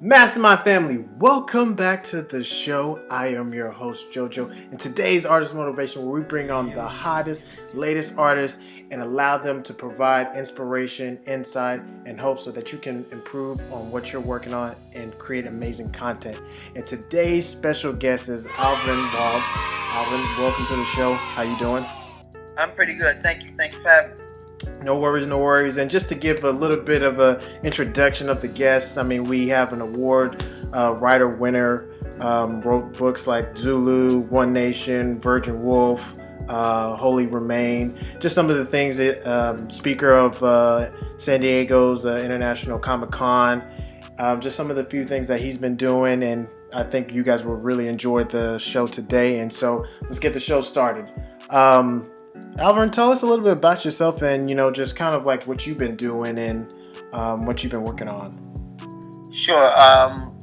Mastermind family, welcome back to the show. I am your host JoJo, and today's Artist Motivation, where we bring on the hottest, latest artists and allow them to provide inspiration, insight, and hope so that you can improve on what you're working on and create amazing content. And today's special guest is Alvin Wald. Alvin, welcome to the show. How you doing? I'm pretty good. Thank you. Thank you for having me. No worries, no worries. And just to give a little bit of an introduction of the guests, I mean, we have an award writer winner, wrote books like Zulu, One Nation, Virgin Wolf, Holy Remain, just some of the things that, speaker of San Diego's International Comic-Con, just some of the few things that he's been doing, and I think you guys will really enjoy the show today. And so let's get the show started. Alvin, tell us a little bit about yourself and, just kind of like what you've been doing and what you've been working on. Sure.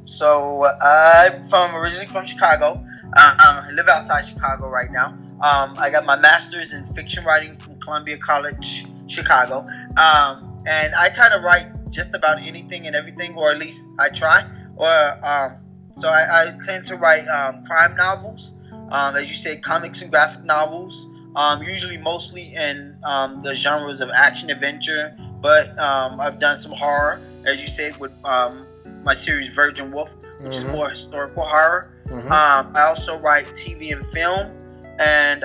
So I'm originally from Chicago. I live outside Chicago right now. I got my master's in fiction writing from Columbia College, Chicago. And I kind of write just about anything and everything, or at least I try. So I tend to write crime novels, as you say, comics and graphic novels. Usually mostly in the genres of action adventure, but I've done some horror, as you said, with my series Virgin Wolf, which is more historical horror. I also write TV and film, and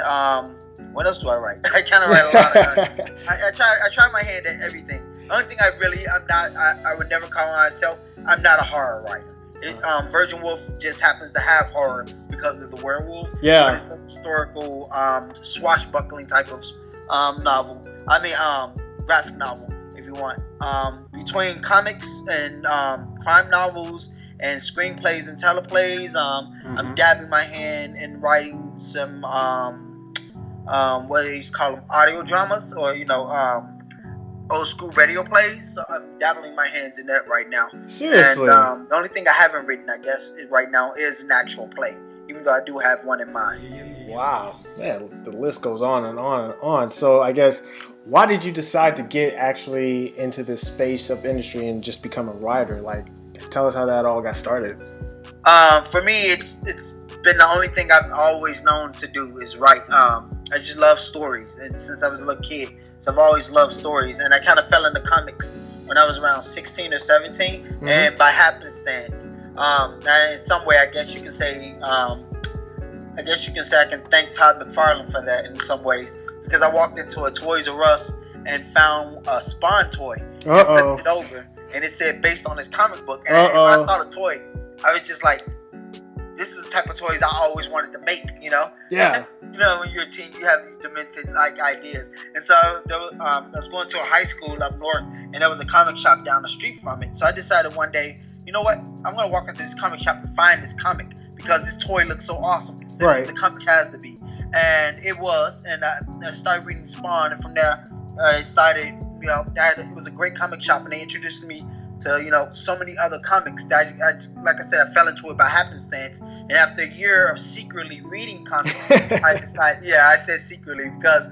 what else do I write? I kind of write a lot of I try my hand at everything. The only thing I would never call myself, I'm not a horror writer. Virgin Wolf just happens to have horror because of the werewolf. Yeah. But it's a historical, swashbuckling type of novel. Graphic novel, if you want. Between comics and crime novels and screenplays and teleplays, I'm dabbing my hand in writing some, what do you call them, audio dramas, or, old school radio plays. So I'm dabbling my hands in that right now. Seriously? And the only thing I haven't written, I guess, right now is an actual play, even though I do have one in mind. Wow. Man, the list goes on and on and on. So I guess, why did you decide to get actually into this space of industry and just become a writer? Like, tell us how that all got started. For me, it's been the only thing I've always known to do is write. I just love stories, and since I was a little kid, so I've always loved stories. And I kind of fell into comics when I was around 16 or 17, and by happenstance, in some way, I guess you can say I can thank Todd McFarlane for that in some ways, because I walked into a Toys R Us and found a Spawn toy and flipped it over, and it said based on his comic book. And when I saw the toy, I was just like, this is the type of toys I always wanted to make, Yeah. When you're a teen, you have these demented ideas. And so I was going to a high school up north, and there was a comic shop down the street from it. So I decided one day, you know what? I'm going to walk into this comic shop and find this comic, because this toy looks so awesome. So right. The comic has to be. And it was. And I started reading Spawn, and from there, it started, it was a great comic shop, and they introduced me to, so many other comics that like I said, I fell into it by happenstance. And after a year of secretly reading comics, I decided, I said secretly, because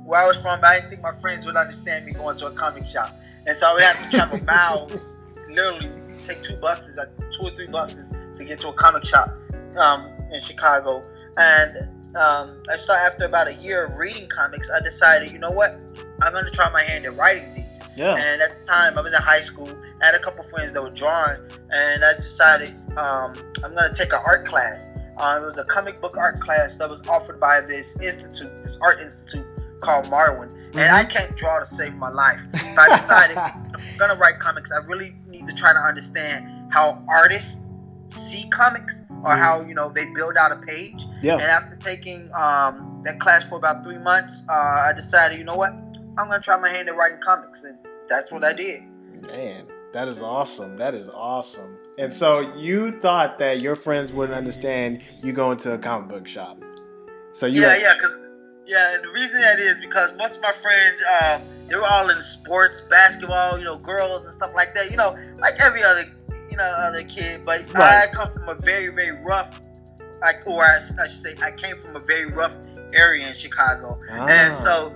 where I was from, I didn't think my friends would understand me going to a comic shop. And so I would have to travel miles, literally take 2 or 3 buses to get to a comic shop in Chicago. And after about a year of reading comics, I decided, you know what, I'm going to try my hand at writing these. Yeah. And at the time, I was in high school. I had a couple friends that were drawing, and I decided I'm going to take an art class. It was a comic book art class that was offered by this art institute called Marwin. And I can't draw to save my life. But I decided, if I'm going to write comics, I really need to try to understand how artists see comics, or how, they build out a page. Yeah. And after taking that class for about 3 months, I decided, you know what? I'm going to try my hand at writing comics, and that's what I did. Man, that is awesome. That is awesome. And so you thought that your friends wouldn't understand you going to a comic book shop. So you and the reason that is because most of my friends, they were all in sports, basketball, girls and stuff like that, like every other, other kid. But right. I come from a very, very rough, I should say, I came from a very rough area in Chicago. And so,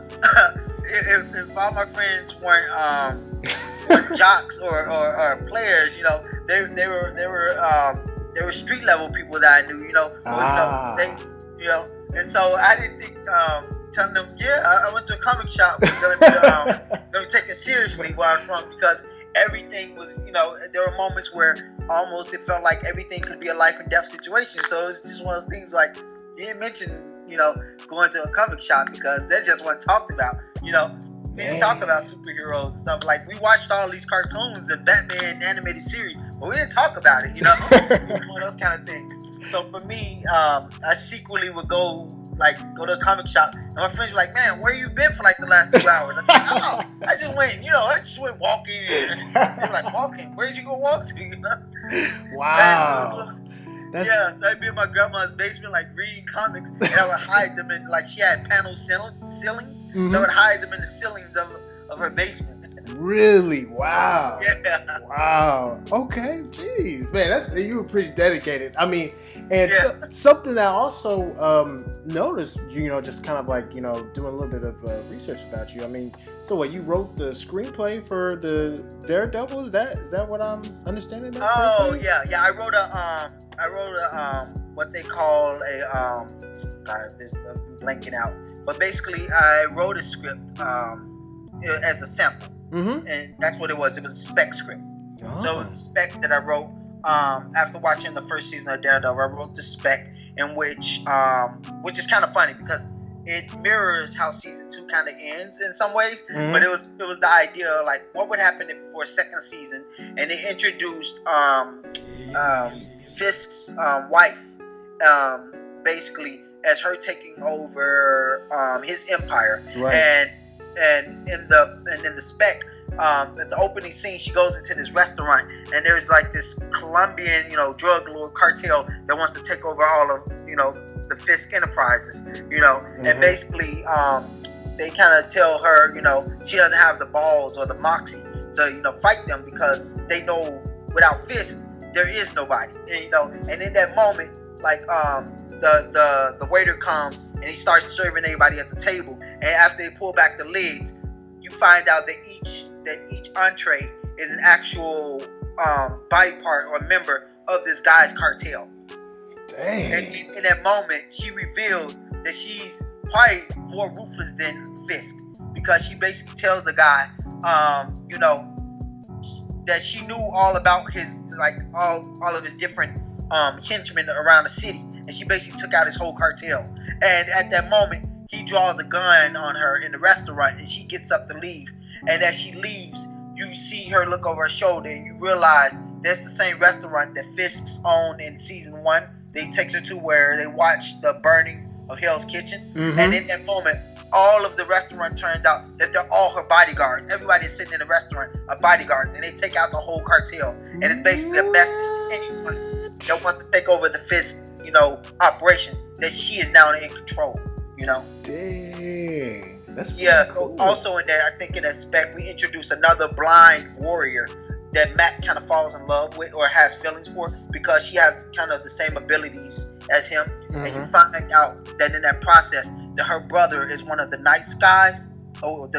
all my friends weren't jocks or players, you know, they were street level people that I knew, you know, and so I didn't think telling them, I went to a comic shop was gonna be taken seriously where I'm from, because everything was, you know, there were moments where almost it felt like everything could be a life and death situation. So it's just one of those things like you didn't mention, you know, going to a comic shop because that just wasn't talked about, you know. We didn't talk about superheroes and stuff. Like, we watched all these cartoons and Batman animated series, but we didn't talk about it, you know. It's one of those kind of things. So for me, I secretly would go to a comic shop, and my friends were like, "Man, where you been for like the last 2 hours?" I'm like, "Oh, I just went walking." They were like, "Walking? Where'd you go walk to?" You know? Wow. So I'd be in my grandma's basement, like reading comics, and I would hide them in, like, she had panel ceilings, so I would hide them in the ceilings of her basement. Really? Wow. Yeah. Wow. Okay. Jeez, man, you were pretty dedicated. I mean, and something that I also noticed, you know, just kind of like, you know, doing a little bit of research about you. I mean, so what, you wrote the screenplay for the Daredevil? Is that what I'm understanding? Oh, yeah. I wrote a what they call a this blanking out, but basically I wrote a script as a sample. And that's what it was. It was a spec script. So it was a spec that I wrote after watching the first season of Daredevil. I wrote the spec in which is kind of funny because it mirrors how season 2 kind of ends in some ways. But it was the idea of, like, what would happen if for a second season, and it introduced Fisk's wife, basically as her taking over his empire. Right. And in the spec, at the opening scene, she goes into this restaurant, and there's like this Colombian, you know, drug lord cartel that wants to take over all of, you know, the Fisk enterprises, you know, and basically they kind of tell her, you know, she doesn't have the balls or the moxie to, you know, fight them, because they know without Fisk there is nobody, and, you know, and in that moment, like, the waiter comes and he starts serving everybody at the table, and after they pull back the lids, you find out that each entree is an actual body part or member of this guy's cartel. Dang. And in that moment, she reveals that she's probably more ruthless than Fisk, because she basically tells the guy, you know, that she knew all about his, like, all of his different henchmen around the city, and she basically took out his whole cartel. And at that moment, he draws a gun on her in the restaurant, and she gets up to leave. And as she leaves, you see her look over her shoulder, and you realize that's the same restaurant that Fisk's owned in season 1. They takes her to where they watch the burning of Hell's Kitchen. And in that moment, all of the restaurant turns out that they're all her bodyguards. Everybody is sitting in the restaurant are bodyguards, and they take out the whole cartel. And it's basically a message to anyone that wants to take over the Fisk, you know, operation, that she is now in control, you know. Dang. That's cool. So also in there, I think in that spec, we introduce another blind warrior that Matt kind of falls in love with or has feelings for, because she has kind of the same abilities as him. And you find out that in that process, that her brother is one of the night skies, or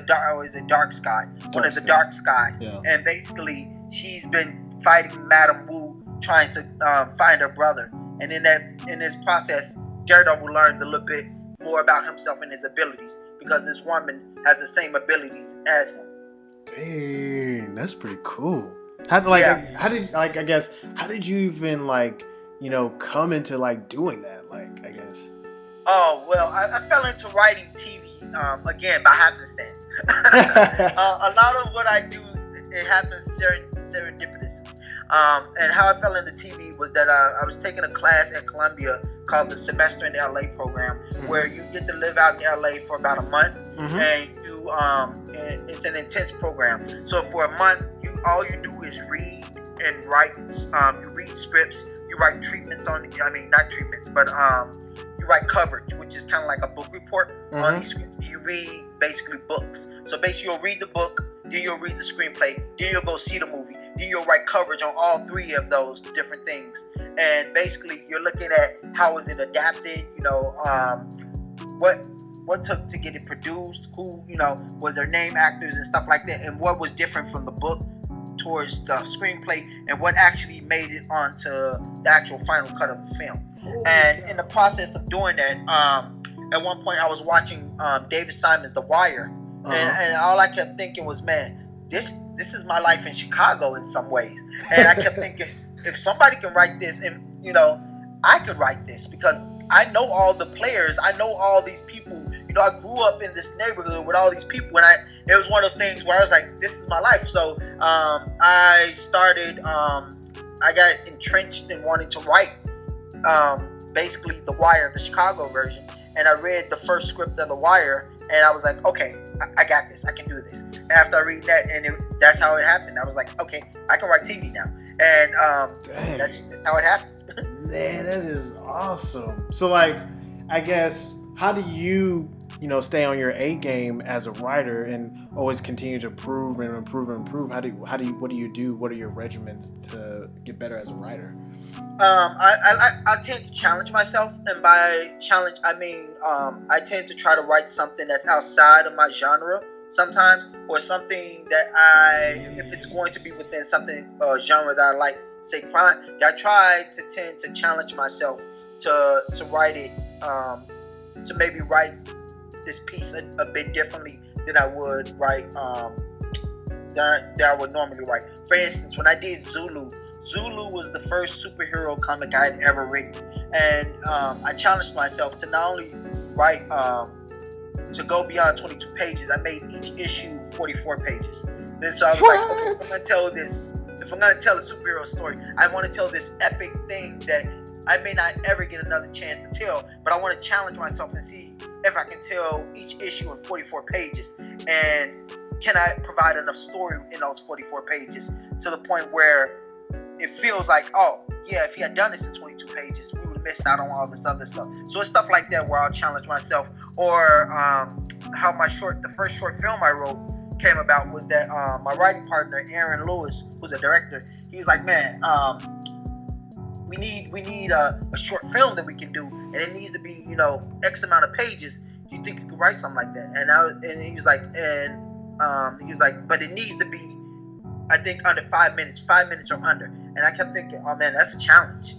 is it dark sky? One of the dark skies. Yeah. And basically, she's been fighting Madame Wu, trying to find her brother. And in this process, Daredevil learns a little bit more about himself and his abilities, because this woman has the same abilities as him. Dang, that's pretty cool. How did you even, like, you know, come into, like, doing that? Like, I guess. Oh, well, I fell into writing TV, again, by happenstance. A lot of what I do, it happens serendipitously. And how I fell into TV was that I was taking a class at Columbia called the Semester in LA program, where you get to live out in LA for about a month, and it's an intense program. So for a month, all you do is read and write. You read scripts, you write treatments not treatments, but you write coverage, which is kind of like a book report on these scripts. You read basically books. So basically, you'll read the book, then you'll read the screenplay, then you'll go see the movie, then you'll write coverage on all 3 of those different things. And basically, you're looking at how is it adapted, you know, what what took to get it produced, who, was their name actors and stuff like that, and what was different from the book towards the screenplay, and what actually made it onto the actual final cut of the film. And in the process of doing that, at one point I was watching David Simon's The Wire, and all I kept thinking was, man, this is my life in Chicago in some ways. And I kept thinking, if somebody can write this, and I could write this, because I know all the players, I know all these people. I grew up in this neighborhood with all these people, and it was one of those things where I was like, this is my life. So I started, I got entrenched in wanting to write basically The Wire, the Chicago version, and I read the first script of The Wire, and I was like, okay, I got this, I can do this. And after I read that, and that's how it happened. I was like, okay, I can write TV now, and that's how it happened. Man, that is awesome. So, like, I guess, how do you, stay on your A game as a writer and always continue to improve and improve and improve? What do you do? What are your regimens to get better as a writer? I tend to challenge myself, and by challenge I mean I tend to try to write something that's outside of my genre sometimes, or something that if it's going to be within something genre that I like, say crime, I try to tend to challenge myself to write it, to maybe write this piece a bit differently than I would write, that I would normally write. For instance, when I did Zulu was the first superhero comic I had ever written, and I challenged myself to not only write, to go beyond 22 pages. I made each issue 44 pages. And so I was like, okay, if I'm gonna tell a superhero story, I want to tell this epic thing that I may not ever get another chance to tell, but I want to challenge myself and see if I can tell each issue in 44 pages, and can I provide enough story in those 44 pages to the point where it feels like, oh yeah, if he had done this in 22 pages, we would have missed out on all this other stuff. So it's stuff like that where I'll challenge myself. Or how the first short film I wrote came about was that my writing partner Aaron Lewis, who's a director, he was like, man, we need a short film that we can do, and it needs to be X amount of pages. Do you think you could write something like that? And he was like, but it needs to be, I think, under 5 minutes or under. And I kept thinking, oh man, that's a challenge.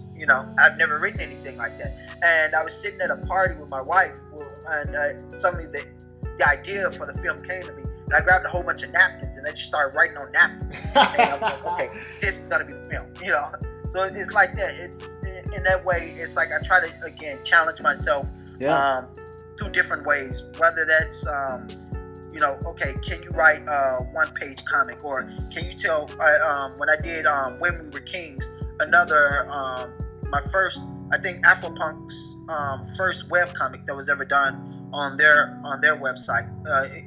I've never written anything like that. And I was sitting at a party with my wife, and suddenly the idea for the film came to me. And I grabbed a whole bunch of napkins, and I just started writing on napkins. And I was like, okay, this is gonna be the film. So it's like that. It's in that way. It's like I try to again challenge myself through different ways. Whether that's okay, can you write a one-page comic, or can you tell? When I did When We Were Kings, another my first, I think Afropunk's first web comic that was ever done on their website.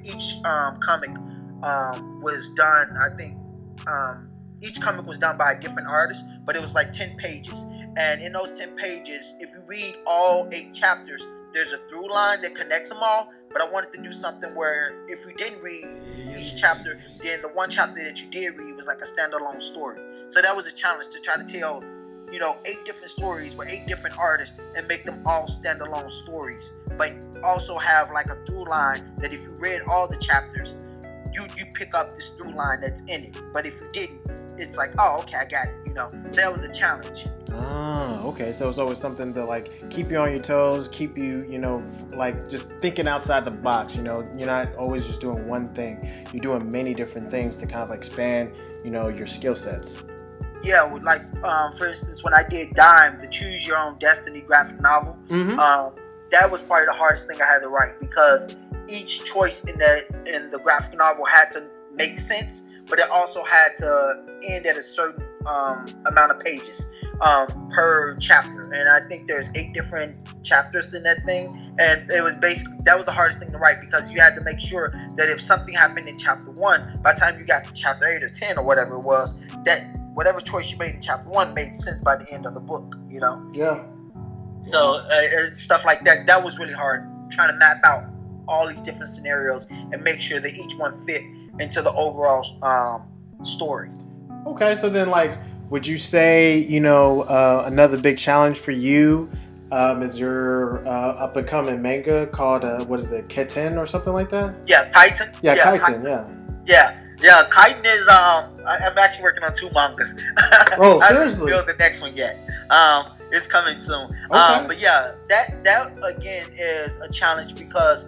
Each comic was done, I think. Each comic was done by a different artist, but it was like 10 pages. And in those 10 pages, if you read all 8 chapters, there's a through line that connects them all. But I wanted to do something where if you didn't read each chapter, then the one chapter that you did read was like a standalone story. So that was a challenge, to try to tell 8 different stories with 8 different artists and make them all standalone stories, but also have like a through line that if you read all the chapters, you pick up this through line that's in it. But if you didn't, it's like, oh, okay, I got it. So that was a challenge. Okay. So it's always something to like keep you on your toes, keep you, like just thinking outside the box. You're not always just doing one thing. You're doing many different things to kind of expand, your skill sets. Yeah, like for instance, when I did Dime, the Choose Your Own Destiny graphic novel, that was probably the hardest thing I had to write, because each choice in the graphic novel had to make sense, but it also had to end at a certain amount of pages per chapter. And I think there's 8 different chapters in that thing, and it was basically, that was the hardest thing to write, because you had to make sure that if something happened in chapter 1, by the time you got to chapter 8 or 10 or whatever it was, that whatever choice you made in chapter 1 made sense by the end of the book. Yeah. So stuff like that, that was really hard, trying to map out all these different scenarios and make sure that each one fit into the overall story. Okay, so then, like, would you say, another big challenge for you is your up and coming manga called what is it, Keten or something like that? Yeah, Titan. Yeah, Kiten. Yeah. Titan is I'm actually working on 2 mangas. Oh, I seriously? haven't built the next one yet. It's coming soon. Okay. But yeah, that again is a challenge because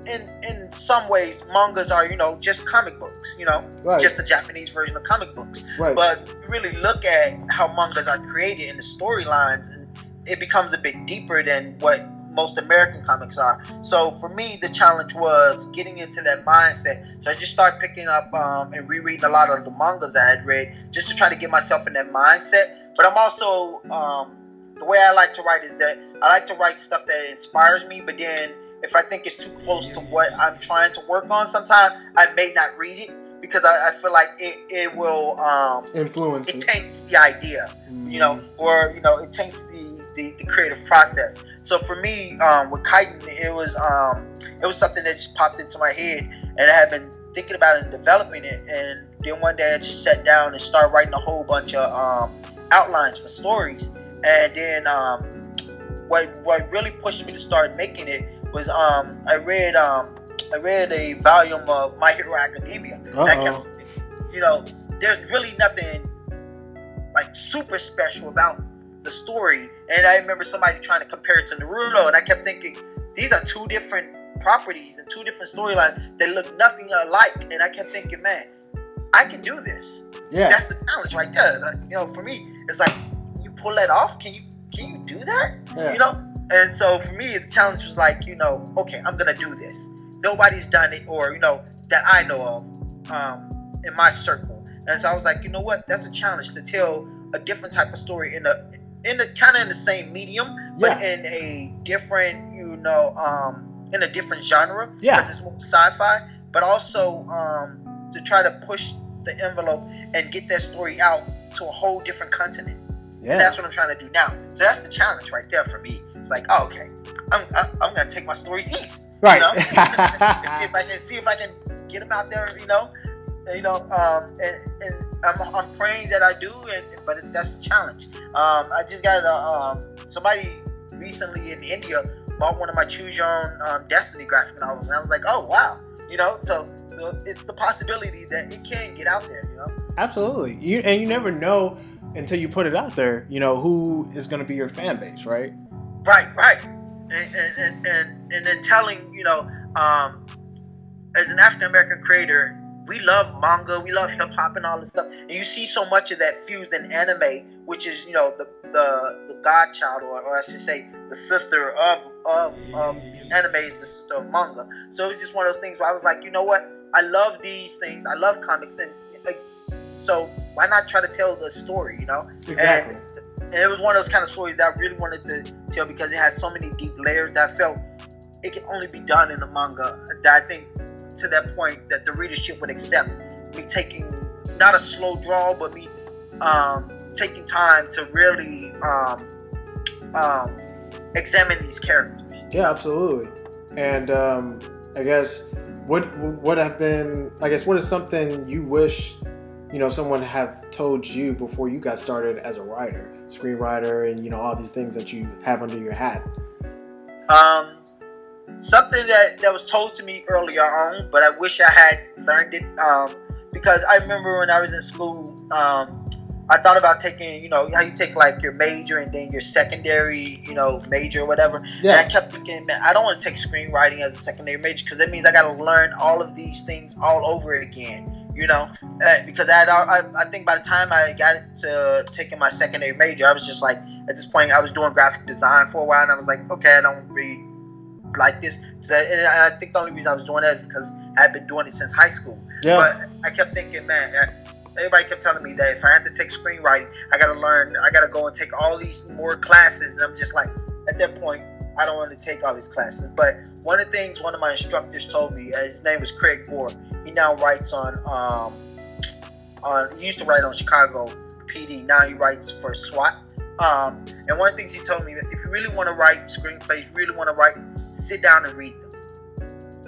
in some ways mangas are just comic books, Right. just the Japanese version of comic books. Right. But you really look at how mangas are created in the storylines, and it becomes a bit deeper than what most American comics are. So for me, the challenge was getting into that mindset. So I just started picking up and rereading a lot of the mangas I had read just to try to get myself in that mindset. But I'm also the way I like to write is that I like to write stuff that inspires me, but then if I think it's too close to what I'm trying to work on, sometimes I may not read it because I feel like it will influence it taints the idea, or it taints the creative process. So for me, with Kiten, it was something that just popped into my head, and I had been thinking about it and developing it. And then one day I just sat down and started writing a whole bunch of outlines for stories. And then what really pushed me to start making it was I read a volume of My Hero Academia. There's really nothing like super special about the story, and I remember somebody trying to compare it to Naruto, and I kept thinking these are 2 different properties and 2 different storylines that look nothing alike, and I kept thinking, man, I can do this. Yeah, that's the challenge right there. For me, it's like, you pull that off. Can you do that? Yeah. And so for me, the challenge was like, okay, I'm gonna do this. Nobody's done it, or that I know of in my circle. And so I was like, you know what? That's a challenge to tell a different type of story in a kind of in the same medium, but in a different, in a different genre. Yeah. Because it's more sci-fi, but also to try to push the envelope and get that story out to a whole different continent. Yeah. And that's what I'm trying to do now. So that's the challenge right there for me. It's like, oh, okay, I'm gonna take my stories east, right? And see if I can get them out there, and I'm praying that I do, but that's the challenge. I just got somebody recently in India bought one of my Choose Your Own Destiny graphic novels, and I was like, oh wow, so it's the possibility that it can get out there, Absolutely. You never know until you put it out there, who is going to be your fan base, right? Right. And then telling, as an African American creator, we love manga, we love hip hop and all this stuff, and you see so much of that fused in anime, which is the godchild, or I should say the sister of anime is the sister of manga. So it was just one of those things where I was like, you know what? I love these things. I love comics, and so why not try to tell the story? Exactly. And it was one of those kind of stories that I really wanted to tell because it has so many deep layers that I felt it can only be done in a manga. That I think to that point that the readership would accept me taking not a slow draw, but me taking time to really examine these characters. Yeah, absolutely. And I guess what is something you wish someone have told you before you got started as a writer, screenwriter, and all these things that you have under your hat? Something that was told to me earlier on, but I wish I had learned it, because I remember when I was in school, I thought about taking, how you take like your major and then your secondary, major or whatever. Yeah. And I kept thinking, man, I don't want to take screenwriting as a secondary major because that means I got to learn all of these things all over again. Because I think by the time I got to taking my secondary major, I was just like, at this point, I was doing graphic design for a while, and I was like, okay, I don't really like this. And I think the only reason I was doing that is because I had been doing it since high school. Yeah. But I kept thinking, man, everybody kept telling me that if I had to take screenwriting, I got to learn, I got to go and take all these more classes. And I'm just like, at that point, I don't want to take all these classes. But one of the things one of my instructors told me, his name was Craig Moore. He now writes he used to write on Chicago PD. Now he writes for SWAT. And one of the things he told me, if you really want to write screenplays, really want to write, sit down and read them.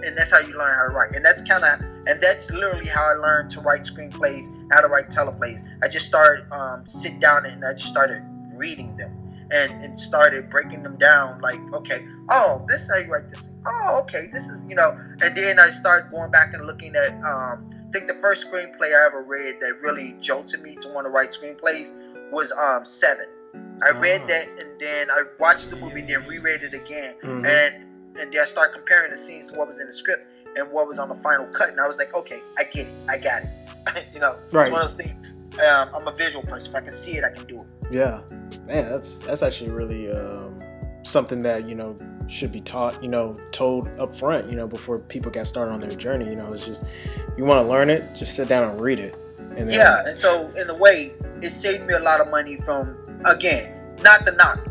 And that's how you learn how to write. And that's literally how I learned to write screenplays, how to write teleplays. I just started sit down and I just started reading them. and started breaking them down. Like, okay, oh, this is how you write this. Oh, okay, this is, and then I started going back and looking at, I think the first screenplay I ever read that really jolted me to want to write screenplays was Seven. I read that, and then I watched the movie, and then reread it again, and then I started comparing the scenes to what was in the script and what was on the final cut, and I was like, okay, I get it, I got it. It's one of those things. I'm a visual person. If I can see it, I can do it. Yeah, man, that's actually really something that should be taught, told up front, before people get started on their journey. It's just, you want to learn it, just sit down and read it. And then, and so in a way, it saved me a lot of money from, again, not to knock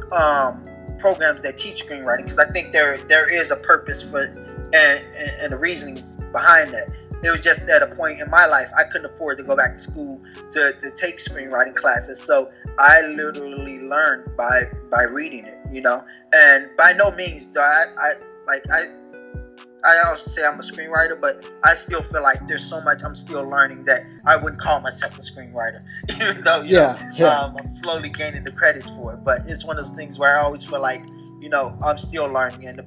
programs that teach screenwriting, because I think there is a purpose for and a reasoning behind that. It was just at a point in my life I couldn't afford to go back to school to take screenwriting classes, so I literally learned by reading it, And by no means do I also say I'm a screenwriter, but I still feel like there's so much I'm still learning that I wouldn't call myself a screenwriter, even though I'm slowly gaining the credits for it. But it's one of those things where I always feel like I'm still learning, and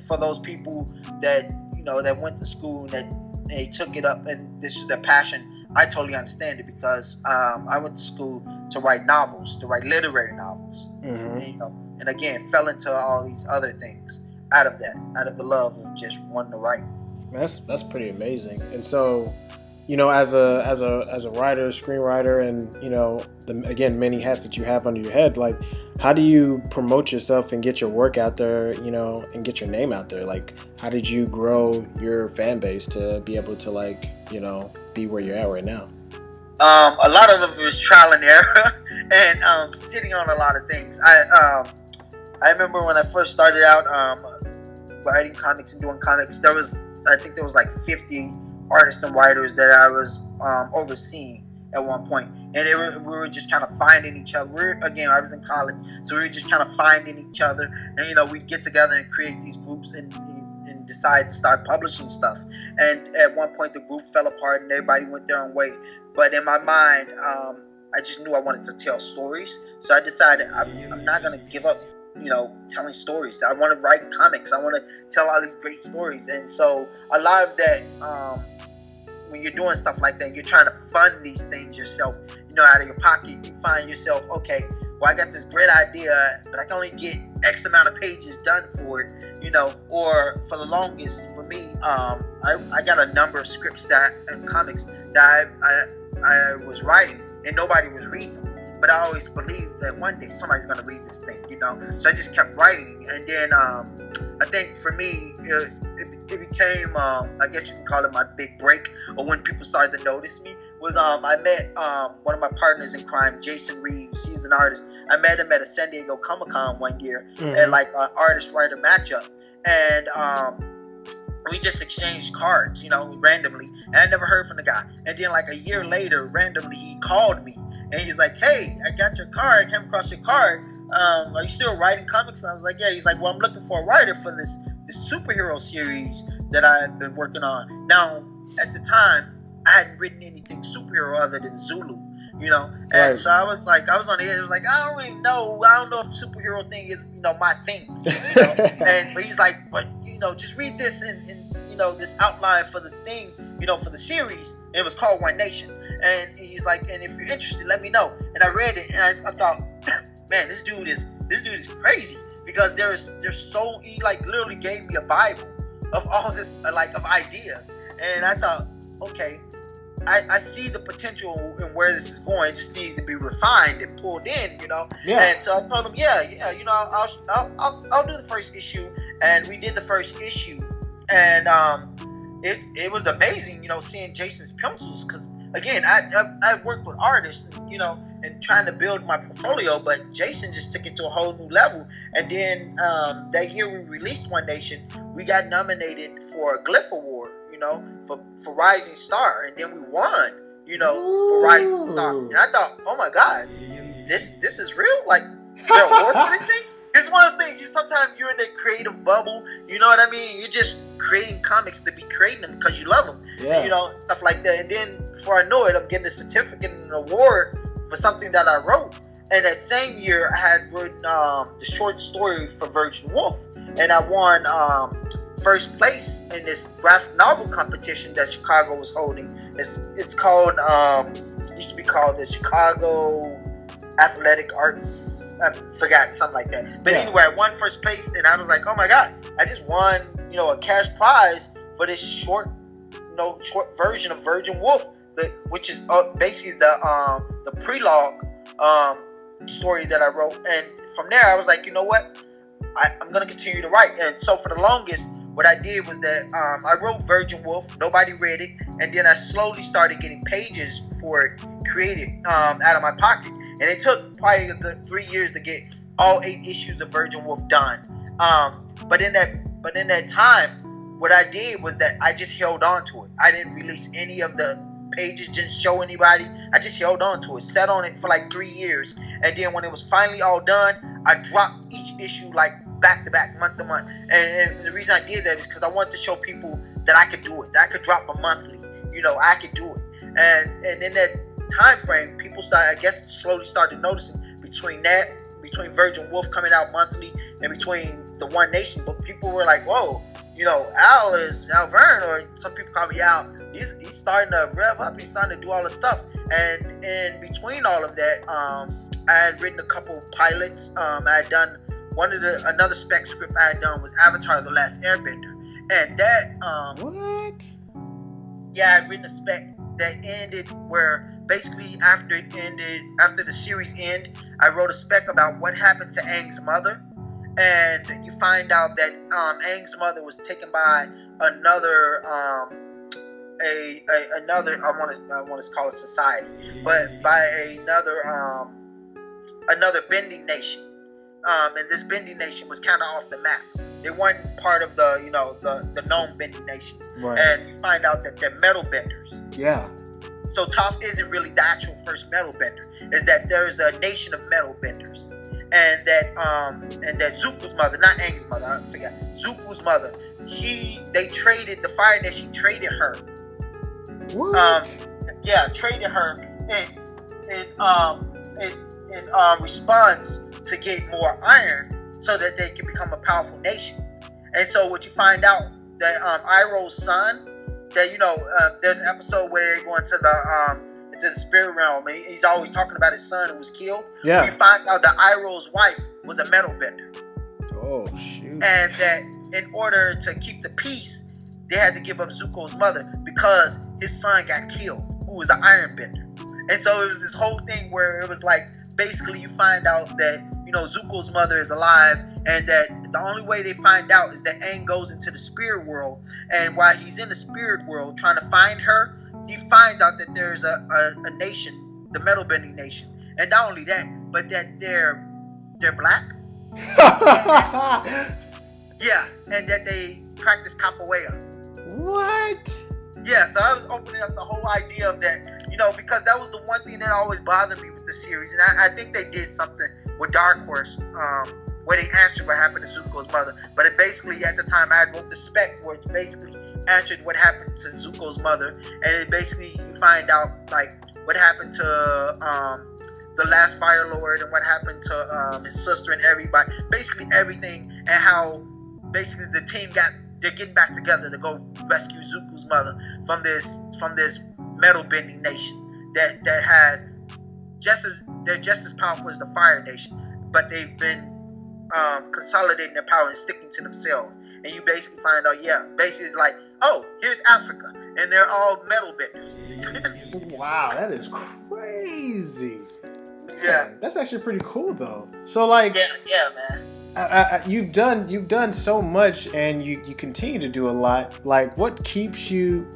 for those people that that went to school and that they took it up and this is their passion, I totally understand it, because I went to school to write novels, to write literary novels, and again fell into all these other things out of the love of just wanting to write. That's pretty amazing. And so, as a writer, screenwriter, and again, many hats that you have under your head, like, how do you promote yourself and get your work out there, and get your name out there? Like, how did you grow your fan base to be able to be where you're at right now? A lot of it was trial and error and sitting on a lot of things. I remember when I first started out writing comics and doing comics, I think there was like 50 artists and writers that I was overseeing at one point, and we were just kind of finding each other. I was in college, so we were just kind of finding each other, and we'd get together and create these groups and decide to start publishing stuff. And at one point the group fell apart and everybody went their own way, but in my mind I just knew I wanted to tell stories, so I decided I'm not going to give up telling stories. I want to write comics. I want to tell all these great stories. And so a lot of that, when you're doing stuff like that, you're trying to fund these things yourself, out of your pocket. You find yourself, okay, well, I got this great idea, but I can only get X amount of pages done for it, or for the longest, for me, I got a number of scripts and comics that I was writing and nobody was reading them. But I always believed that one day somebody's going to read this thing, So I just kept writing. And then I think for me, it became, I guess you can call it my big break, or when people started to notice me, was I met one of my partners in crime, Jason Reeves. He's an artist. I met him at a San Diego Comic-Con one year at like an artist-writer matchup. And we just exchanged cards, randomly. And I never heard from the guy. And then like a year later, randomly, he called me. And he's like, hey, I got your card. I came across your card. Are you still writing comics? And I was like, yeah. He's like, well, I'm looking for a writer for this superhero series that I've been working on. Now, at the time, I hadn't written anything superhero other than Zulu, And right. So I was on the edge. I was like, I don't really know. I don't know if superhero thing is, my thing. But he's like, but just read this and this outline for the thing, for the series. It was called One Nation. And he's like, and if you're interested, let me know. And I read it, and I thought, man, this dude is crazy, because he like literally gave me a Bible of all this of ideas. And I thought, okay, I see the potential in where this is going. It just needs to be refined and pulled in, Yeah. And so I told him, I'll do the first issue. And we did the first issue, and it was amazing, seeing Jason's pencils, because again, I worked with artists, and trying to build my portfolio, but Jason just took it to a whole new level. And then that year we released One Nation, we got nominated for a Glyph Award, for Rising Star, and then we won, for Rising Star. And I thought, oh my God, this is real? Like, there are awards for this thing? It's one of those things, sometimes you're in a creative bubble, you know what I mean? You're just creating comics to be creating them because you love them, and, stuff like that. And then before I know it, I'm getting a certificate and an award for something that I wrote. And that same year, I had written the short story for Virgin Wolf, and I won first place in this graphic novel competition that Chicago was holding. It's called used to be called the Chicago Athletic Arts. I forgot, something like that. But anyway, I won first place, and I was like, oh my god, I just won, a cash prize for this short version of Virgin Wolf, which is basically the prelogue story that I wrote. And from there, I was like, you know what, I'm gonna continue to write. And so for the longest, what I did was that I wrote Virgin Wolf, nobody read it, and then I slowly started getting pages for it created out of my pocket. And it took probably a good 3 years to get all 8 issues of Virgin Wolf done. But in that time, what I did was that I just held on to it. I didn't release any of the pages, didn't show anybody. I just held on to it, sat on it for like 3 years, and then when it was finally all done, I dropped each issue like back to back, month to month. And the reason I did that is because I wanted to show people that I could do it, that I could drop a monthly. I could do it. And in that time frame, people slowly started noticing between Virgin Wolf coming out monthly and between the One Nation book, people were like, whoa, Al Verne, or some people call me Al, he's starting to rev up, he's starting to do all this stuff. And in between all of that, I had written a couple pilots. I had done another spec script I had done was Avatar: The Last Airbender. And that what? Yeah, I had written a spec that ended where basically after the series ended, I wrote a spec about what happened to Aang's mother. And you find out that Aang's mother was taken by another another I want to call it society, but by another bending nation. And this bending nation was kind of off the map. They weren't part of the the known bending nation. Right. And you find out that they're metal benders. Yeah. So Toph isn't really the actual first metal bender. Is that there's a nation of metal benders. And that Zuko's mother, not Aang's mother, I forgot. Zuko's mother, they traded the Fire Nation, traded her. What? Traded her in response to get more iron, so that they can become a powerful nation. And so what you find out that Iroh's son, that there's an episode where they're going to the spirit realm, and he's always talking about his son who was killed. Yeah. We find out that Iroh's wife was a metal bender. Oh shoot. And that in order to keep the peace, they had to give up Zuko's mother because his son got killed, who was an iron bender. And so it was this whole thing where it was like, basically you find out that, Zuko's mother is alive, and that the only way they find out is that Aang goes into the spirit world, and while he's in the spirit world trying to find her, he finds out that there's a nation, the metal bending nation. And not only that, but that they're black. Yeah, and that they practice capoeira. What? Yeah, so I was opening up the whole idea of that, because that was the one thing that always bothered me with the series. And I think they did something with Dark Horse, where they answered what happened to Zuko's mother. But it basically, at the time, I wrote the spec where it basically answered what happened to Zuko's mother. And it basically, you find out, like, what happened to the last Fire Lord, and what happened to his sister and everybody. Basically everything, and how basically the team they're getting back together to go rescue Zuko's mother from this metal bending nation that has they're just as powerful as the Fire Nation, but they've been consolidating their power and sticking to themselves. And you basically find out, basically it's like, oh, here's Africa, and they're all metal benders. Wow, that is crazy. Yeah, that's actually pretty cool though. So like, yeah, man. You've done so much, and you continue to do a lot. Like, what keeps you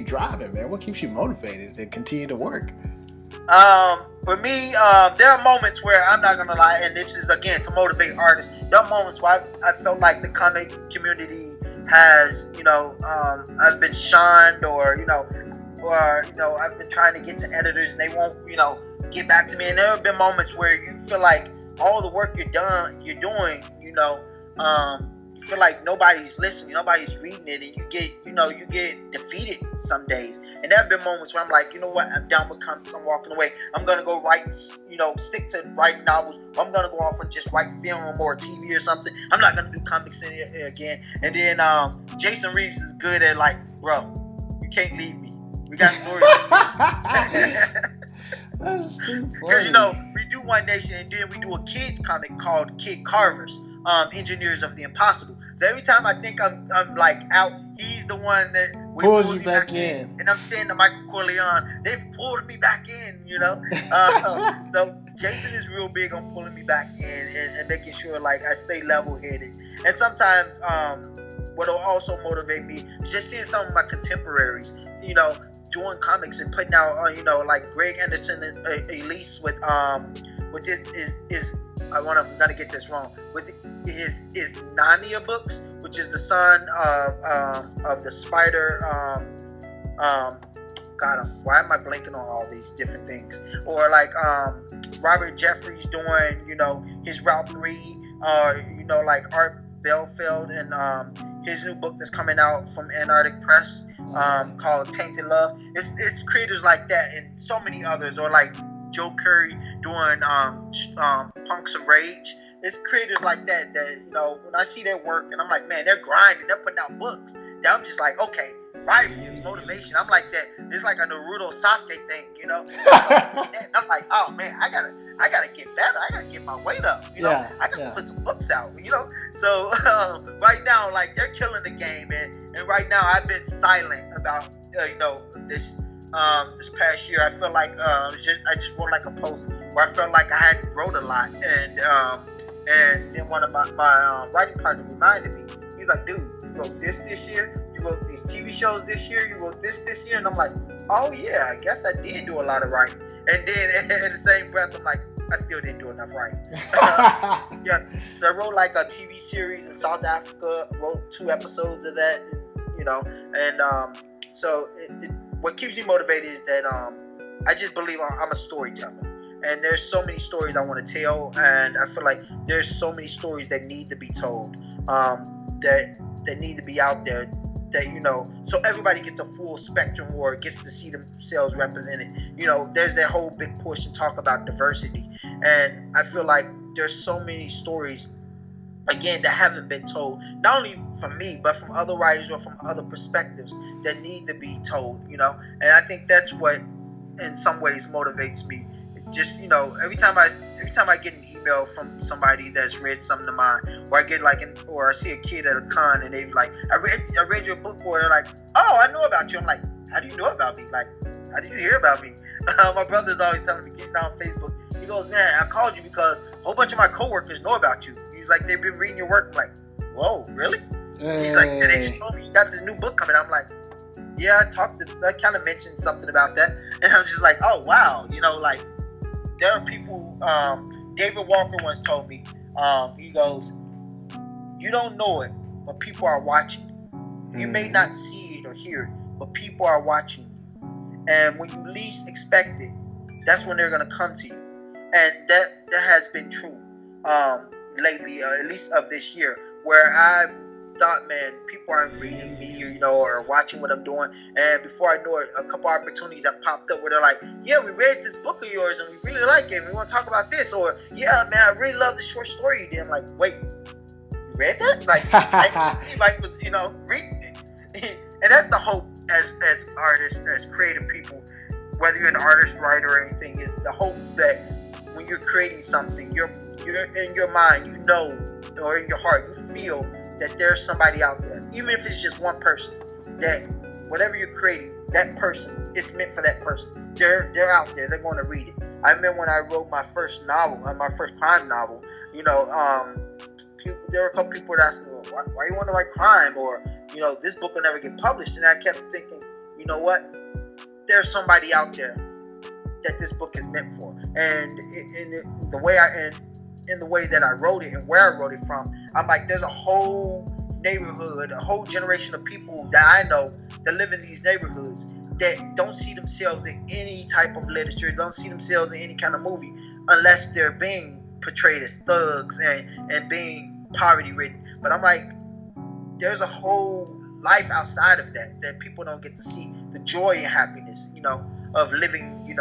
driving, man? What keeps you motivated to continue to work? For me, there are moments where, I'm not gonna lie, and this is again to motivate artists. There are moments where I felt like the comic community has, I've been shunned, or I've been trying to get to editors and they won't, get back to me. And there have been moments where you feel like all the work you're doing, you feel like nobody's listening, nobody's reading it, and you get defeated some days. And there have been moments where I'm like, you know what, I'm done with comics, I'm walking away. I'm gonna go write, stick to writing novels. Or I'm gonna go off and just write film or TV or something. I'm not gonna do comics again. And then Jason Reeves is good at like, bro, you can't leave me. We got stories. Because we do One Nation, and then we do a kids comic called Kid Carvers. Engineers of the Impossible. So every time I think I'm like out, he's the one that pulls you back in. And I'm saying to Michael Corleone, they've pulled me back in, So Jason is real big on pulling me back in and making sure like I stay level-headed. And sometimes what'll also motivate me is just seeing some of my contemporaries, doing comics and putting out, like Greg Anderson and Elise with this is I'm gonna get this wrong. With his Narnia books, which is the son of the spider. God, why am I blanking on all these different things? Or like Robert Jeffries doing, his Route 3, like Art Belfeld and his new book that's coming out from Antarctic Press called Tainted Love. It's creators like that and so many others, or like Joe Curry doing Punks of Rage. It's creators like that when I see their work and I'm like, man, they're grinding, they're putting out books. Then I'm just like, okay, rivalry is motivation. I'm like that. It's like a Naruto Sasuke thing, And I'm like, oh man, I gotta get better. I gotta get my weight up. I gotta put some books out. So right now, like they're killing the game, and right now I've been silent about this. This past year, I felt like I just wrote like a post where I felt like I had wrote a lot, and then one of my writing partner reminded me. He's like, dude, you wrote this year, you wrote these TV shows this year, you wrote this year, and I'm like, oh yeah, I guess I did do a lot of writing. And then in the same breath, I'm like, I still didn't do enough writing. So I wrote like a TV series in South Africa, wrote 2 episodes of that, and so what keeps me motivated is that I just believe I'm a storyteller, and there's so many stories I want to tell, and I feel like there's so many stories that need to be told, that need to be out there, that so everybody gets a full spectrum or gets to see themselves represented. There's that whole big push and talk about diversity, and I feel like there's so many stories again that haven't been told, not only from me but from other writers or from other perspectives that need to be told, and I think that's what in some ways motivates me. Just every time I get an email from somebody that's read something of mine, or I get or I see a kid at a con and they're like, I read your book, or they're like, oh, I know about you. I'm like, how do you know about me? Like, how did you hear about me? My brother's always telling me, he's now on Facebook, he goes, man, I called you because a whole bunch of my coworkers know about you. He's like, they've been reading your work. I'm like, whoa, really? He's like, and they just told me you got this new book coming. I'm like, yeah, I kind of mentioned something about that, and I'm just like, oh wow, like there are people. David Walker once told me, he goes, you don't know it, but people are watching you. You may not see it or hear it, but people are watching you, and when you least expect it, that's when they're gonna come to you, and that has been true lately, at least of this year, where I've thought, man, people aren't reading me, or watching what I'm doing, and before I know it, a couple opportunities have popped up where they're like, yeah, we read this book of yours and we really like it, and we want to talk about this, or yeah, man, I really love the short story you did. I'm like, wait, you read that? Like, anybody was, reading it. And that's the hope as artists, as creative people, whether you're an artist, writer, or anything, is the hope that when you're creating something, you're in your mind, or in your heart, you feel that there's somebody out there, even if it's just one person, that whatever you're creating, that person, it's meant for that person. They're out there. They're going to read it. I remember when I wrote my first novel, my first crime novel. There were a couple people that asked me, well, why you want to write crime, or this book will never get published. And I kept thinking, you know what? There's somebody out there that this book is meant for, and in the way that I wrote it and where I wrote it from, I'm like, there's a whole neighborhood, a whole generation of people that I know that live in these neighborhoods that don't see themselves in any type of literature, don't see themselves in any kind of movie, unless they're being portrayed as thugs and being poverty ridden. But I'm like, there's a whole life outside of that people don't get to see, the joy and happiness, of living, in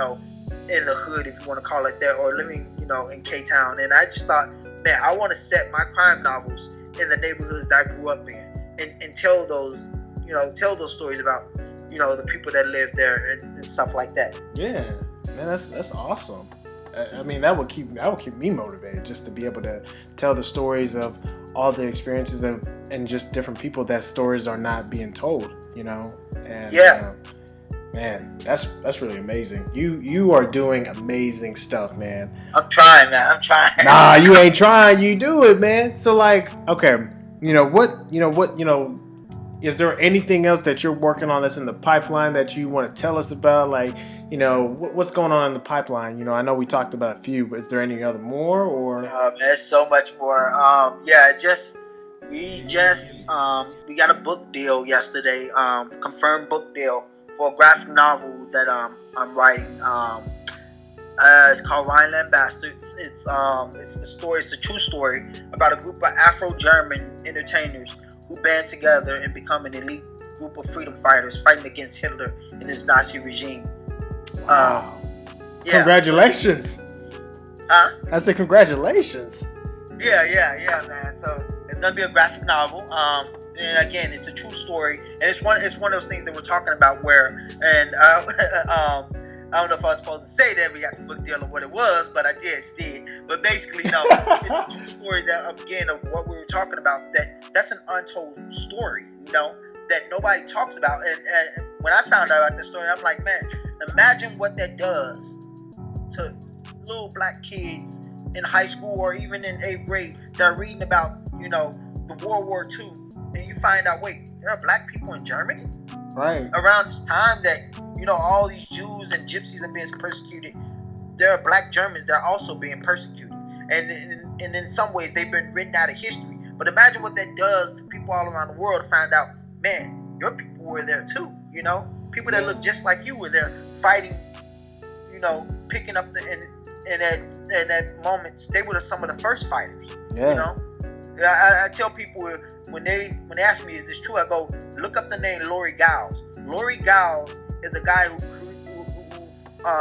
the hood, if you want to call it that, or living, in K-Town. And I just thought, man, I want to set my crime novels in the neighborhoods that I grew up in, and tell those, tell those stories about, the people that live there and stuff like that. Yeah, man, that's awesome. I mean, that would keep me motivated, just to be able to tell the stories of all the experiences and just different people that stories are not being told, And yeah. Man, that's really amazing. You are doing amazing stuff, man. I'm trying, man. I'm trying. Nah, you ain't trying. You do it, man. So like, okay, is there anything else that you're working on that's in the pipeline that you want to tell us about? Like, what's going on in the pipeline? I know we talked about a few, but is there any other more or? There's so much more. We got a book deal yesterday. Confirmed book deal for a graphic novel that I'm writing. It's called Rhineland Bastards. It's a true story about a group of Afro-German entertainers who band together and become an elite group of freedom fighters fighting against Hitler and his Nazi regime. Wow. Congratulations. Huh? I said congratulations. Yeah, man. So it's gonna be a graphic novel. And again, it's a true story, and it's one of those things that we're talking about where, and I don't know if I was supposed to say that we got the book deal or what it was, but I just did. But basically, it's a true story that, again, of what we were talking about. That's an untold story, that nobody talks about. And when I found out about this story, I'm like, man, imagine what that does to little black kids in high school or even in 8th grade that are reading about, the World War II, and you find out, wait, there are black people in Germany? Right. Around this time that, all these Jews and Gypsies are being persecuted, there are black Germans that are also being persecuted. And in some ways, they've been written out of history. But imagine what that does to people all around the world to find out, man, your people were there too, People that look just like you were there fighting, picking up in that moment, they were some of the first fighters, I tell people when they ask me, is this true? I go, look up the name Laurie Giles. Laurie Giles is a guy who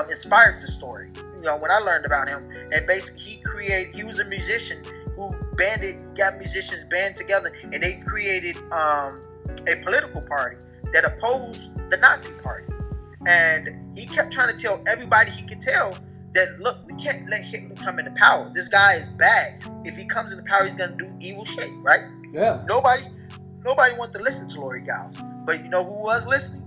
inspired the story. When I learned about him, and basically he was a musician who got musicians band together, and they created a political party that opposed the Nazi party. And he kept trying to tell everybody he could tell that, look, we can't let Hitler come into power. This guy is bad. If he comes into power, he's gonna do evil shit, right? Yeah. Nobody wanted to listen to Laurie Giles, but who was listening?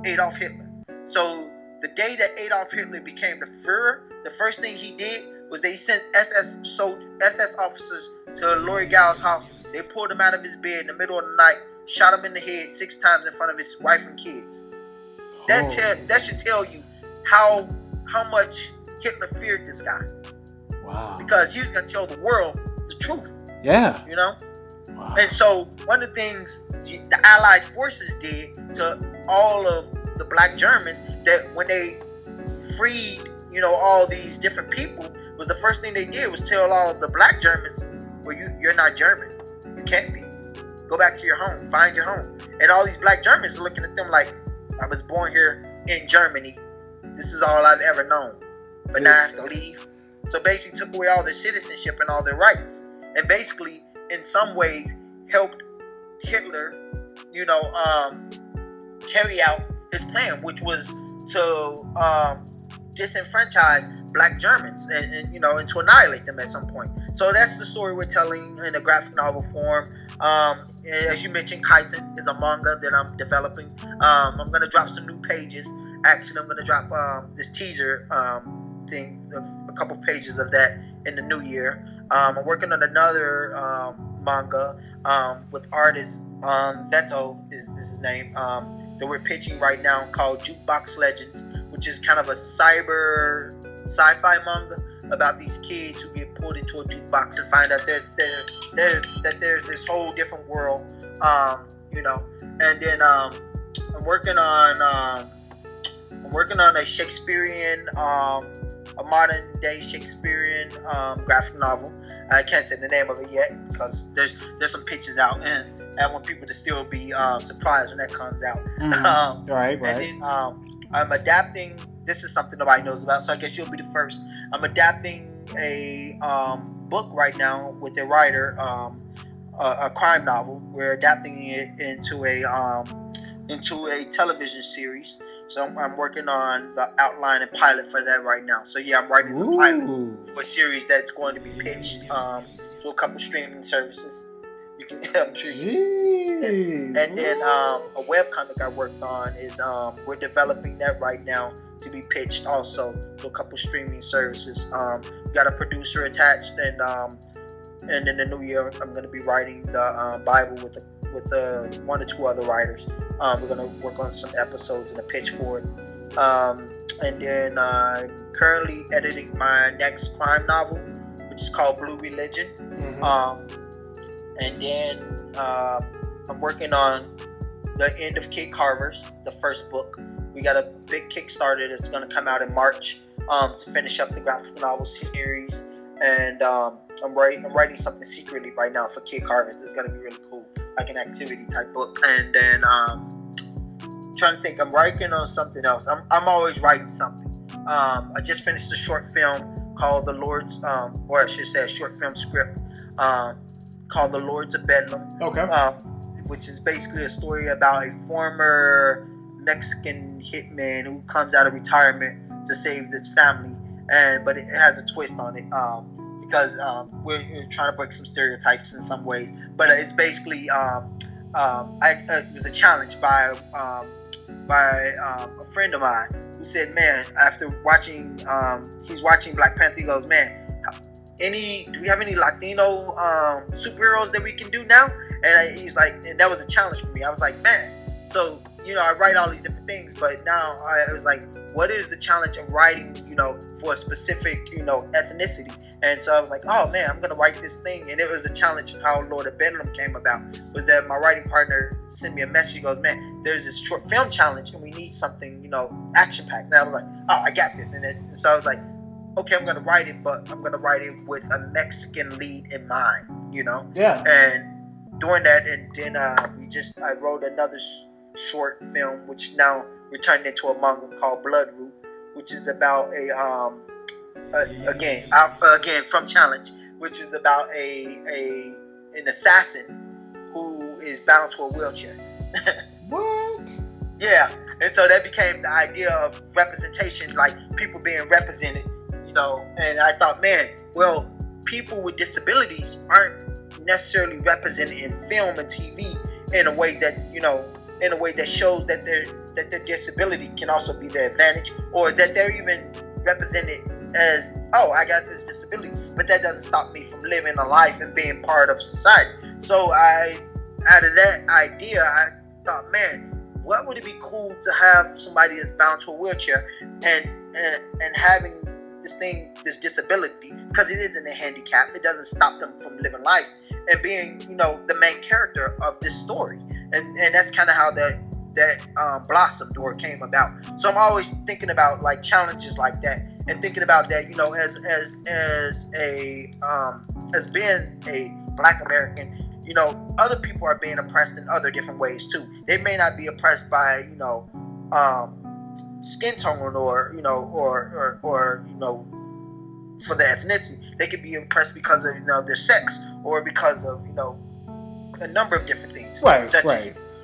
Adolf Hitler. So the day that Adolf Hitler became the Führer, the first thing he did was they sent SS officers to Laurie Giles' house. They pulled him out of his bed in the middle of the night, shot him in the head 6 times in front of his wife and kids. That should tell you how much Hitler feared this guy. Wow. Because he was going to tell the world the truth. Yeah. Wow. And so one of the things the Allied forces did to all of the black Germans, that when they freed, all these different people, was the first thing they did was tell all of the black Germans, well, you're not German. You can't be. Go back to your home. Find your home. And all these black Germans are looking at them like, I was born here in Germany. This is all I've ever known. But now I have to leave. So basically took away all their citizenship and all their rights. And basically, in some ways, helped Hitler, carry out his plan, which was to disenfranchise black Germans and to annihilate them at some point. So that's the story we're telling in a graphic novel form. As you mentioned, Kaiten is a manga that I'm developing. I'm going to drop some new pages. Actually, I'm going to drop this teaser thing, a couple pages of that in the new year. I'm working on another manga with artist Veto is his name, that we're pitching right now, called Jukebox Legends, which is kind of a cyber sci-fi manga about these kids who get pulled into a jukebox and find out that there's this whole different world, And then I'm working on a Shakespearean, a modern day Shakespearean graphic novel. I can't say the name of it yet because there's some pictures out, and I want people to still be surprised when that comes out. Right. And then I'm adapting. This is something nobody knows about, so I guess you'll be the first. I'm adapting a book right now with a writer, a crime novel. We're adapting it into a television series. So I'm working on the outline and pilot for that right now. So yeah, I'm writing the pilot for a series that's going to be pitched to a couple streaming services. You can, I'm sure you can. And then a webcomic I worked on is we're developing that right now to be pitched also to a couple streaming services. We got a producer attached, and in the new year I'm going to be writing the Bible with one or two other writers. We're going to work on some episodes and a pitch for it. And then I'm currently editing my next crime novel, which is called Blue Religion. And then I'm working on the end of Kid Carver's, the first book. We got a big Kickstarter that's going to come out in March to finish up the graphic novel series. And I'm writing something secretly right now for Kid Carver's. It's going to be really cool, like an activity type book. And then trying to think, I'm writing on something else. I'm always writing something. I just finished a short film called The Lords, or I should say a short film script called The Lords of Bedlam. Okay. Which is basically a story about a former Mexican hitman who comes out of retirement to save this family, but it has a twist on it because we're trying to break some stereotypes in some ways. But it's basically it was a challenge by a friend of mine who said, "Man, after watching, he's watching Black Panther. He goes, man, do we have any Latino superheroes that we can do now?" And he was like, and that was a challenge for me. I was like, man, so I write all these different things, but now it was like, what is the challenge of writing, for a specific, ethnicity? And so I was like, oh man, I'm gonna write this thing. And it was a challenge. How Lord of Bedlam came about was that my writing partner sent me a message. He goes, man, there's this short film challenge, and we need something, action packed. And I was like, oh, I got this. And so I was like, okay, I'm gonna write it, but I'm gonna write it with a Mexican lead in mind, Yeah. And doing that, and then I wrote another short film, which now we're turning into a manga called Bloodroot, which is about again from Challenge, which is about an assassin who is bound to a wheelchair. What? Yeah, and so that became the idea of representation, like people being represented, And I thought, man, well, people with disabilities aren't necessarily represented in film and TV in a way that in a way that shows that their disability can also be their advantage, or that they're even represented as, oh, I got this disability, but that doesn't stop me from living a life and being part of society. So out of that idea, I thought, man, what would it be cool to have somebody that's bound to a wheelchair and having this disability, because it isn't a handicap, it doesn't stop them from living life and being, the main character of this story. And that's kind of how that blossomed or came about. So I'm always thinking about like challenges like that, and thinking about that, as being a Black American, other people are being oppressed in other different ways too. They may not be oppressed by, skin tone or for the ethnicity. They could be oppressed because of their sex, or because of a number of different things.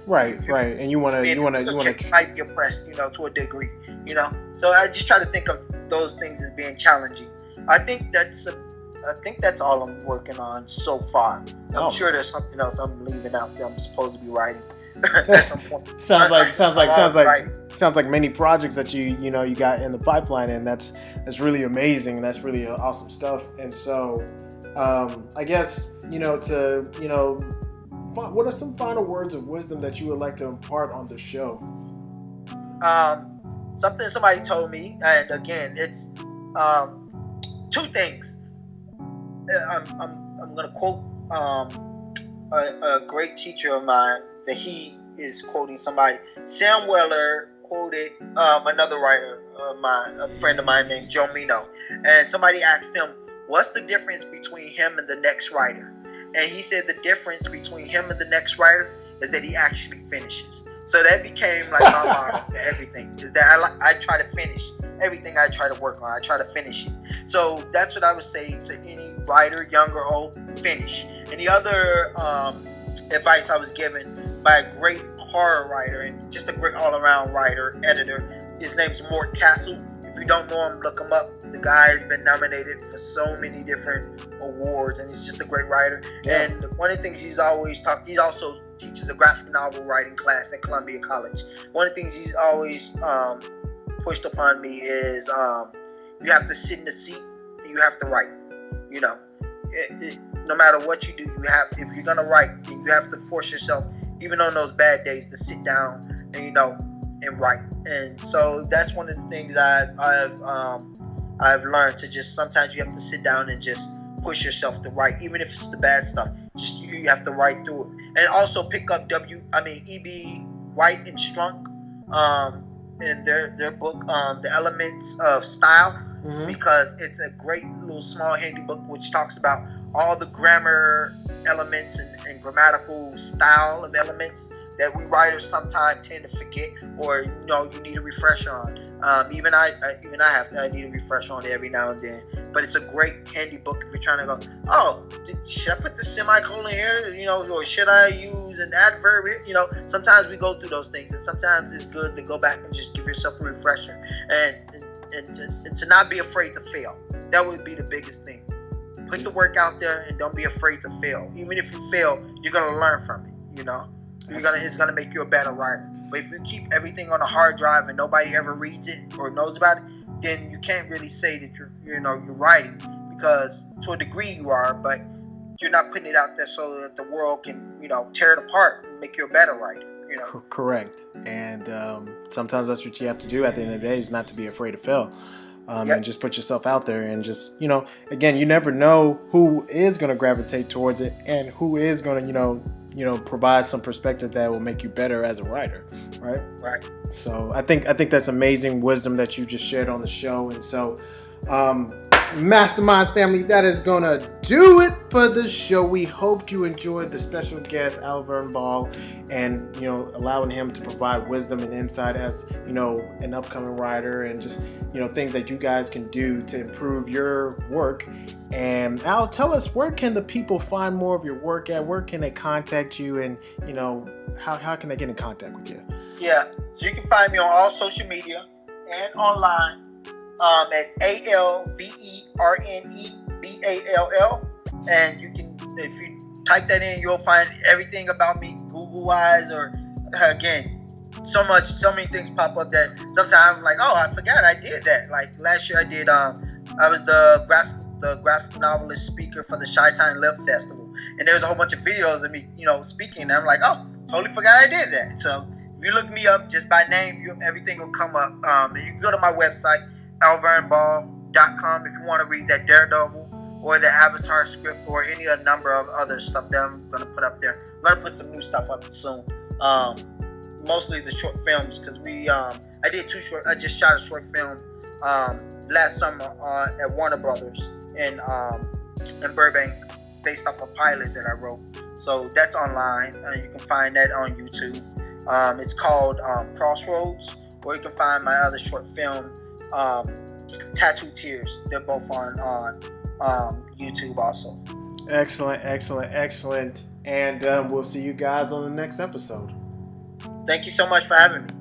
Right. And you want to might be oppressed, to a degree, So I just try to think of those things as being challenging. I think that's all I'm working on so far. I'm sure there's something else I'm leaving out that I'm supposed to be writing at some point. sounds like many projects that you got in the pipeline, and that's really amazing, and that's really awesome stuff. And so I guess what are some final words of wisdom that you would like to impart on the show? Something somebody told me, and again, it's two things. I'm gonna quote a great teacher of mine that he is quoting somebody. Sam Weller quoted another writer of mine, a friend of mine named Joe Mino, and somebody asked him, what's the difference between him and the next writer? And he said the difference between him and the next writer is that he actually finishes. So that became like my motto to everything, is that I try to finish everything I try to work on. I try to finish it. So that's what I would say to any writer, young or old: finish. And the other advice I was given by a great horror writer and just a great all-around writer, editor, his name's Mort Castle. If you don't know him, look him up. The guy has been nominated for so many different awards, and he's just a great writer. Yeah. And one of the things he's always he also teaches a graphic novel writing class at Columbia College. One of the things he's always pushed upon me is you have to sit in the seat and you have to write. You know, no matter what you do, if you're gonna write, you have to force yourself, even on those bad days, to sit down and and write. And so that's one of the things I've learned, to just sometimes you have to sit down and just push yourself to write, even if it's the bad stuff. Just you have to write through it, and also pick up E.B. White and Strunk, in their book, The Elements of Style, because it's a great little small handy book which talks about all the grammar elements and grammatical style of elements that we writers sometimes tend to forget, or you need a refresher on. Even I need a refresher on it every now and then. But it's a great handy book if you're trying to go, should I put the semicolon here, or should I use an adverb here? Sometimes we go through those things, and sometimes it's good to go back and just give yourself a refresher and to not be afraid to fail. That would be the biggest thing. Put the work out there and don't be afraid to fail. Even if you fail, you're gonna learn from it. It's gonna make you a better writer. But if you keep everything on a hard drive and nobody ever reads it or knows about it, then you can't really say that you're writing, because to a degree you are, but you're not putting it out there so that the world can tear it apart and make you a better writer. Correct. And sometimes that's what you have to do at the end of the day, is not to be afraid to fail. And just put yourself out there, and just again, you never know who is going to gravitate towards it and who is going to provide some perspective that will make you better as a writer, right? So I think that's amazing wisdom that you just shared on the show. And so Mastermind family, that is gonna do it for the show. We hope you enjoyed the special guest Alvern Ball, and allowing him to provide wisdom and insight as an upcoming writer, and just things that you guys can do to improve your work. And Al, tell us, where can the people find more of your work at? Where can they contact you, and how can they get in contact with you? So you can find me on all social media and online at AlVerneball, and you can, if you type that in, you'll find everything about me Google-wise, or again, so many things pop up that sometimes I'm like, oh, I forgot I did that. Like last year I did I was the graphic novelist speaker for the Chi-Town Lip Festival, and there's a whole bunch of videos of me speaking, and I'm like, oh, totally forgot I did that. So if you look me up just by name, everything will come up, and you can go to my website AlVerneball.com if you want to read that Daredevil or the Avatar script or any number of other stuff that I'm going to put up there. I'm going to put some new stuff up soon. Mostly the short films, because I just shot a short film last summer at Warner Brothers in Burbank, based off a pilot that I wrote. So that's online. You can find that on YouTube. It's called Crossroads, or you can find my other short film, Tattoo Tears. They're both on YouTube also. Excellent. And we'll see you guys on the next episode. Thank you so much for having me.